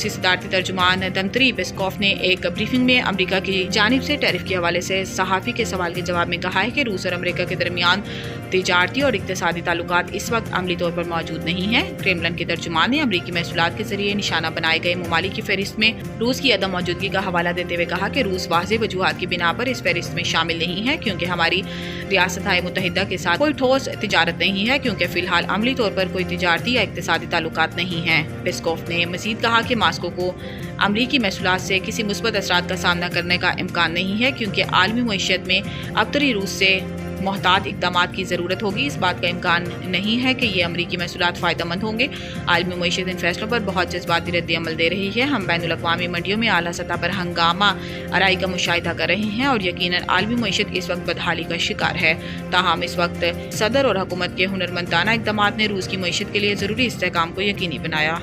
रूसी सदारती तर्जुमान दमत्री पेस्कोव ने एक ब्रीफिंग में अमेरिका की जानिब से टैरिफ के हवाले से सहाफ़ी के सवाल के जवाब में कहा है कि रूस और अमेरिका के दरमियान तिजारती और इक़्तिसादी ताल्लुकात इस वक्त अमली तौर पर मौजूद नहीं है। क्रेमलिन के तर्जुमान ने अमरीकी महसूलात के जरिए निशाना बनाए गए ममालिक की फहरिस्त में रूस की अदम मौजूदगी का हवाला देते हुए कहा कि रूस वाज़ेह वजूहात की बिना पर इस फहरिस्त में शामिल नहीं है, क्योंकि हमारी रियासत मुत्तहिदा के साथ कोई ठोस तिजारत नहीं है, क्योंकि फिलहाल अमली तौर पर कोई तिजारती या इक़्तिसादी ताल्लुकात नहीं है। पेस्कोव ने मज़ीद कहा कि मास्को को अमरीकी महसूलात से किसी मुस्बत असरात का सामना करने का इम्कान नहीं है, क्योंकि आलमी मईशत में अबतरी रूस से मोहतात इक़दामात की ज़रूरत होगी। इस बात का इम्कान नहीं है कि ये अमरीकी महसूलात फ़ायदेमंद होंगे। आलमी मईशत इन फैसलों पर बहुत जज्बाती रद्द-ए-अमल दे रही है। हम बैनुल-अक़वामी मंडियों में आला सतह पर हंगामा आराई का मुशाहिदा कर रहे हैं और यकीनन आलमी मईशत इस वक्त बदहाली का शिकार है। ताहम इस वक्त सदर और हुकूमत के हुनरमंदाना इक़दामात ने रूस की मईशत के लिए ज़रूरी इस्तेहकाम को यकीनी बनाया।